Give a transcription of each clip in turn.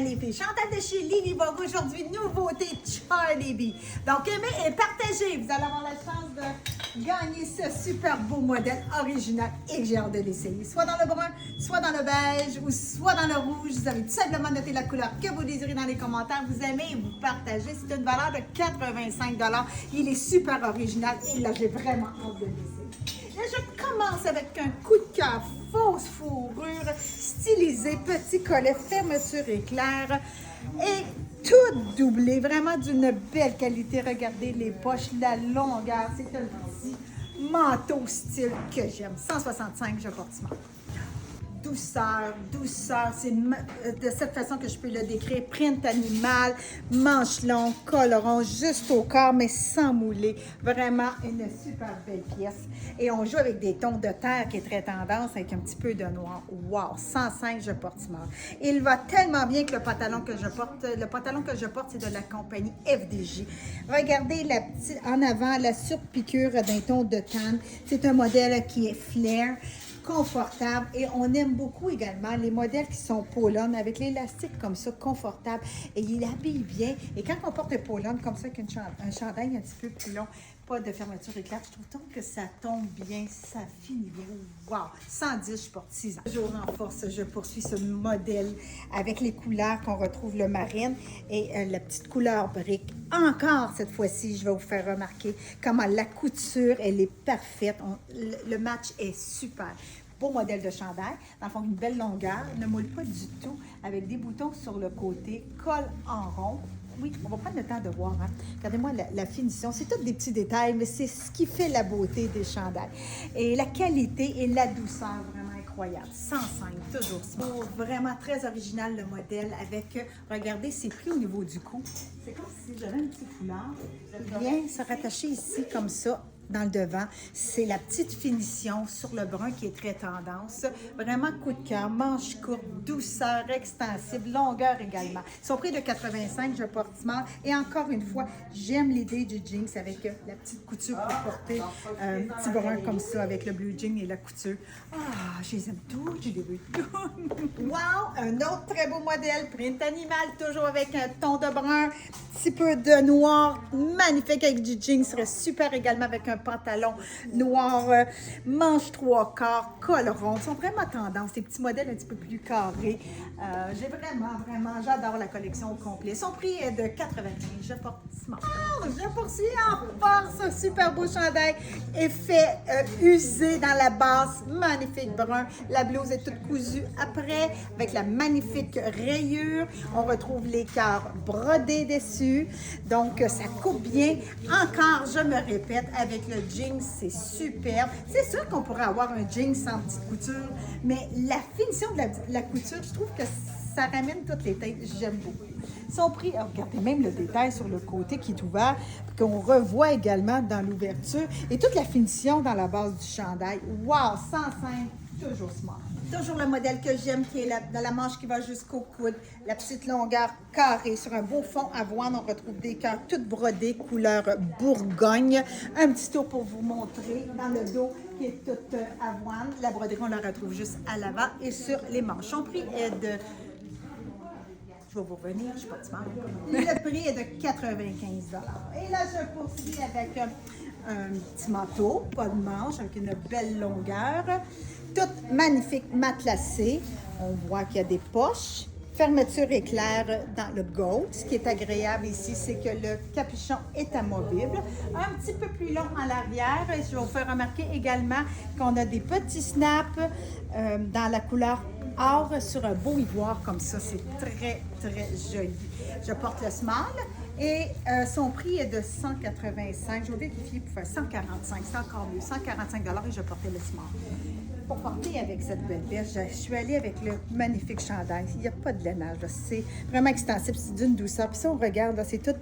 matin les filles. Chantal de chez Lily Vogue aujourd'hui, nouveauté Charlie B. Donc aimez et partagez, vous allez avoir la chance de gagner ce super beau modèle original et que j'ai hâte de l'essayer. Soit dans le brun, soit dans le beige ou soit dans le rouge. Vous avez tout simplement noté la couleur que vous désirez dans les commentaires. Vous aimez et vous partagez. C'est une valeur de 85 $. Il est super original et là j'ai vraiment hâte de l'essayer. Et je commence avec un coup de cœur, fausse fourrure, stylisée, petit collet, fermeture éclair et tout doublé, vraiment d'une belle qualité. Regardez les poches, la longueur, c'est un petit manteau style que j'aime. 165, je porte smart. Douceur, douceur, c'est de cette façon que je peux le décrire. Print animal, manche longue, col rond, juste au corps, mais sans mouler. Vraiment une super belle pièce. Et on joue avec des tons de terre qui est très tendance, avec un petit peu de noir. Wow, 105, je porte smart. Il va tellement bien que le pantalon que je porte. Le pantalon que je porte, c'est de la compagnie FDJ. Regardez la petite, en avant, la surpiqûre d'un ton de tan. C'est un modèle qui est flair, confortable, et on aime beaucoup également les modèles qui sont polo avec l'élastique comme ça, confortable, et il habille bien. Et quand on porte un polo comme ça avec un chandail un petit peu plus long, pas de fermeture éclair, je trouve donc que ça tombe bien, ça finit bien. Wow! 110, je porte 6 ans. Toujours en force, je poursuis ce modèle avec les couleurs qu'on retrouve, le marine et la petite couleur brique. Encore cette fois-ci, je vais vous faire remarquer comment la couture, elle est parfaite. Le match est super. Beau modèle de chandail, dans le fond, une belle longueur, ne moule pas du tout, avec des boutons sur le côté, col en rond. Oui, on va prendre le temps de voir. Hein. Regardez-moi la finition. C'est tous des petits détails, mais c'est ce qui fait la beauté des chandails. Et la qualité et la douceur, vraiment incroyable. 105, toujours smart. Oh, vraiment très original le modèle avec, regardez, c'est pris au niveau du cou. C'est comme si j'avais un petit foulard. Bien se rattacher ici comme ça, dans le devant. C'est la petite finition sur le brun qui est très tendance. Vraiment coup de cœur, manche courte, douceur, extensible, longueur également. Ils sont prix de 85, je porte smart. Et encore une fois, j'aime l'idée du jeans avec la petite couture pour porter un petit brun comme ça avec le blue jean et la couture. Ah, je les aime tous, je les veux tous. Wow, un autre très beau modèle, print animal, toujours avec un ton de brun, petit peu de noir, magnifique avec du jean, serait super également avec un pantalon noir, manche 3/4, col rond. Ils sont vraiment tendance, ces petits modèles un petit peu plus carrés. J'ai vraiment, j'adore la collection au complet. Son prix est de 95, je porte smart. Oh, je poursuis en force, super beau chandail, effet usé dans la base, magnifique brun. La blouse est toute cousue après, avec la magnifique rayure. On retrouve les cœurs brodés dessus, donc ça coupe bien. Encore, je me répète, avec le jeans, c'est superbe. C'est sûr qu'on pourrait avoir un jeans sans petite couture, mais la finition de la couture, je trouve que ça ramène toutes les têtes. J'aime beaucoup. Son prix, regardez même le détail sur le côté qui est ouvert, qu'on revoit également dans l'ouverture, et toute la finition dans la base du chandail. Wow, 105, toujours smart. Toujours le modèle que j'aime, qui est dans la manche qui va jusqu'au coude, la petite longueur carrée sur un beau fond avoine. On retrouve des cœurs toutes brodés, couleur Bourgogne. Un petit tour pour vous montrer dans le dos qui est toute avoine. La broderie, on la retrouve juste à l'avant et sur les manches. Son prix est de... Je vais vous revenir, je ne suis pas smart. Le prix est de 95 $. Et là, je poursuis avec un petit manteau, pas de manche, avec une belle longueur. Toute magnifique matelassée. On voit qu'il y a des poches. Fermeture éclair dans le gold. Ce qui est agréable ici, c'est que le capuchon est amovible. Un petit peu plus long à l'arrière. Et je vais vous faire remarquer également qu'on a des petits snaps dans la couleur or sur un beau ivoire comme ça. C'est très, très joli. Je porte le small. Et son prix est de 185. Je vais vérifier pour faire 145. C'est encore mieux. 145 $ et je portais le small. Pour porter avec cette belle veste, je suis allée avec le magnifique chandail. Il n'y a pas de lainage. C'est vraiment extensible, c'est d'une douceur. Puis si on regarde, c'est tout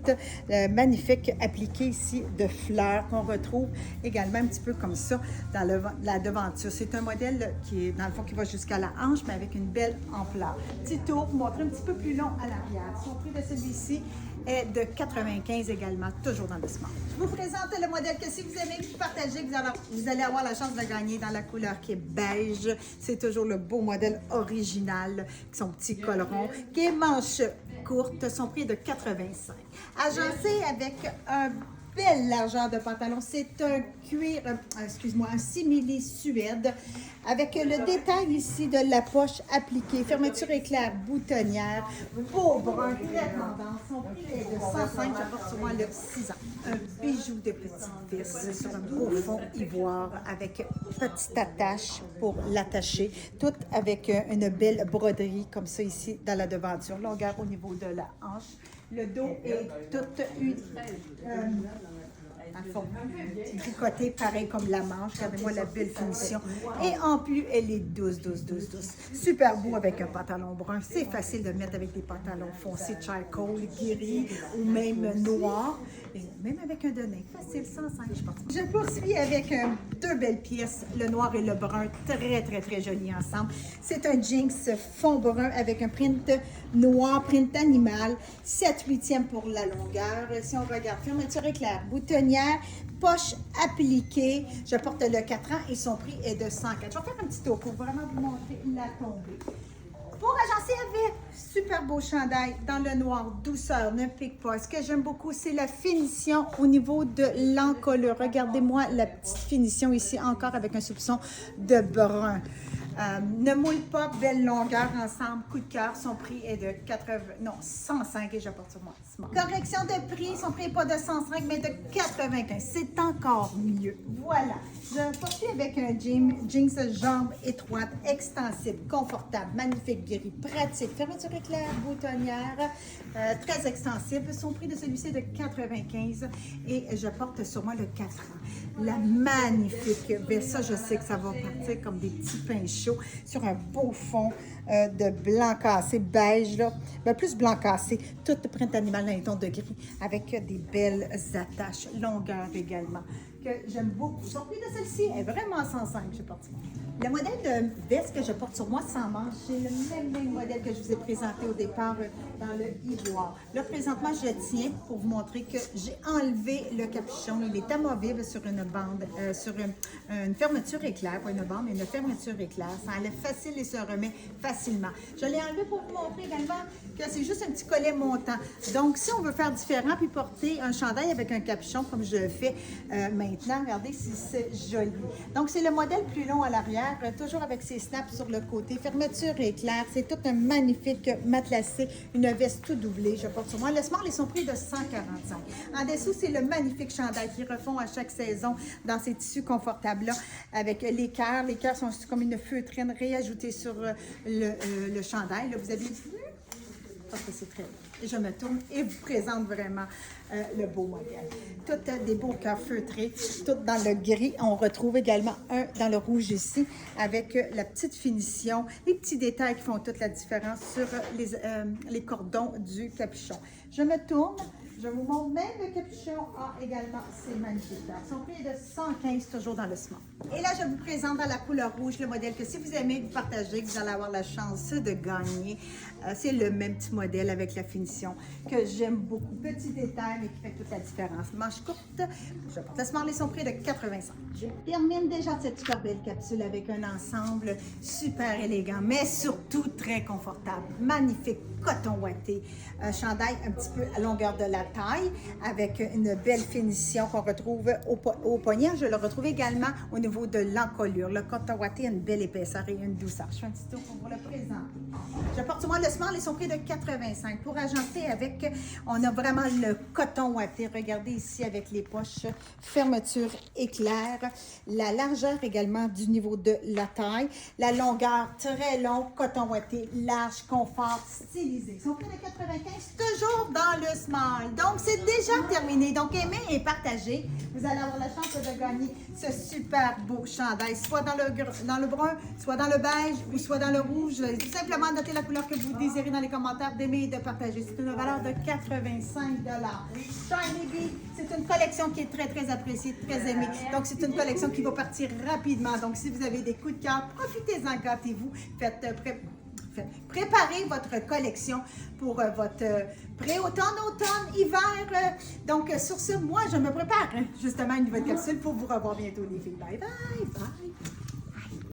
magnifique appliqué ici de fleurs qu'on retrouve également un petit peu comme ça dans la devanture. C'est un modèle qui est dans le fond qui va jusqu'à la hanche, mais avec une belle ampleur. Petit tour pour montrer un petit peu plus long à l'arrière. Son prix de celui-ci est de 95 également, toujours dans le smart. Je vous présente le modèle que si vous aimez, vous partagez, vous allez avoir la chance de gagner dans la couleur qui est beige. C'est toujours le beau modèle original, qui sont petits collerons, qui est manche courte. Son prix est de 85. Agencé avec un belle largeur de pantalon. C'est un cuir, excuse-moi, un simili suède avec le détail ici de la poche appliquée, fermeture éclair, boutonnière, beau brun, très tendance. Son prix est de 105, j'apporte sur moi le 6 ans. Un bijou de petite vis sur un beau fond ivoire avec petite attache pour l'attacher, tout avec une belle broderie comme ça ici dans la devanture, longueur au niveau de la hanche. Le dos est tout tricoté pareil comme la manche. Regardez-moi la belle finition. Et en plus, elle est douce, douce, douce, douce. Super beau avec un pantalon brun. C'est facile de mettre avec des pantalons foncés, charcoal, gris ou même noir. Et même avec un denim. Facile, 105, je pense. Je poursuis avec deux belles pièces, le noir et le brun. Très, très, très jolis ensemble. C'est un jeans fond brun avec un print noir, print animal. 7/8 pour la longueur. Si on regarde, fermeture éclair, boutonnière, poche appliquée. Je porte le 4 ans et son prix est de 104. Je vais faire un petit tour pour vraiment vous montrer la tombée. Pour agencer avec super beau chandail dans le noir, douceur, ne pique pas. Ce que j'aime beaucoup, c'est la finition au niveau de l'encolure. Regardez-moi la petite finition ici, encore avec un soupçon de brun. Ne moule pas, belle longueur ensemble, coup de cœur. Son prix est de 105 et je porte sur moi. Correction de prix, son prix n'est pas de 105 mais de 95. C'est encore mieux. Voilà. Je poursuis avec un jeans jambes étroites, extensible, confortable, magnifique, gris, pratique, fermeture éclair, boutonnière, très extensible. Son prix de celui-ci est de 95 et je porte sur moi le 4 ans. La magnifique, bien ça je sais que ça va partir comme des petits pains chauds sur un beau fond de blanc cassé, beige, là. Ben, plus blanc cassé, tout print animal dans les tons de gris avec des belles attaches, longueur également, que j'aime beaucoup. Son prix de celle-ci est vraiment 105, je porte sur moi. Le modèle de veste que je porte sur moi sans manche, c'est le même modèle que je vous ai présenté au départ dans le ivoire. Là, présentement, je tiens pour vous montrer que j'ai enlevé le capuchon. Il est amovible sur une bande, sur une fermeture éclair, pas une bande, mais une fermeture éclair. Ça enlève facile et se remet facilement. Je l'ai enlevé pour vous montrer également que c'est juste un petit collet montant. Donc, si on veut faire différent puis porter un chandail avec un capuchon comme je le fais maintenant, regardez si c'est joli. Donc, c'est le modèle plus long à l'arrière, toujours avec ses snaps sur le côté. Fermeture éclair, c'est tout un magnifique matelassé, une veste tout doublée. Je porte sur moi. Le small et son prix de 145. En dessous, c'est le magnifique chandail qui refont à chaque saison dans ces tissus confortables-là avec les cœurs. Les cœurs sont comme une feutrine réajoutée sur le chandail. Là, vous avez vu? Parce que c'est très beau. Et je me tourne et vous présente vraiment le beau modèle. Toutes des beaux cœurs feutrés, toutes dans le gris. On retrouve également un dans le rouge ici, avec la petite finition, les petits détails qui font toute la différence sur les cordons du capuchon. Je me tourne. Je vous montre même le capuchon a également ses magnifiques couleurs. Son prix est de 115, toujours dans le smart. Et là, je vous présente dans la couleur rouge le modèle que si vous aimez, vous partagez, vous allez avoir la chance de gagner. C'est le même petit modèle avec la finition que j'aime beaucoup. Petit détail, mais qui fait toute la différence. Manche courte, je porte le smart et son prix de 85. Je termine déjà cette super belle capsule avec un ensemble super élégant, mais surtout très confortable. Magnifique coton ouaté. Chandail un petit peu à longueur de la taille avec une belle finition qu'on retrouve au poignet. Je le retrouve également au niveau de l'encolure. Le coton ouaté a une belle épaisseur et une douceur. Je fais un petit tour pour vous le présenter. Je porte sur moi le small et son prix de 85. Pour agencer avec, on a vraiment le coton ouaté. Regardez ici avec les poches, fermeture éclair. La largeur également du niveau de la taille. La longueur très long, coton ouaté, large, confort, stylisé. Son prix de 95, toujours dans le small. Donc, c'est déjà terminé. Donc, aimez et partagez. Vous allez avoir la chance de gagner ce super beau chandail, soit dans le brun, soit dans le beige ou soit dans le rouge. Tout simplement, notez la couleur que vous désirez dans les commentaires, d'aimer et de partager. C'est une valeur de 85 Shiny Bee, c'est une collection qui est très, très appréciée, très aimée. Donc, c'est une collection qui va partir rapidement. Donc, si vous avez des coups de cœur, profitez-en, gâtez-vous. Préparez votre collection pour votre pré-automne, automne, hiver. Donc, sur ce, moi, je me prépare justement à une nouvelle capsule pour vous revoir bientôt, les filles. Bye, bye, bye.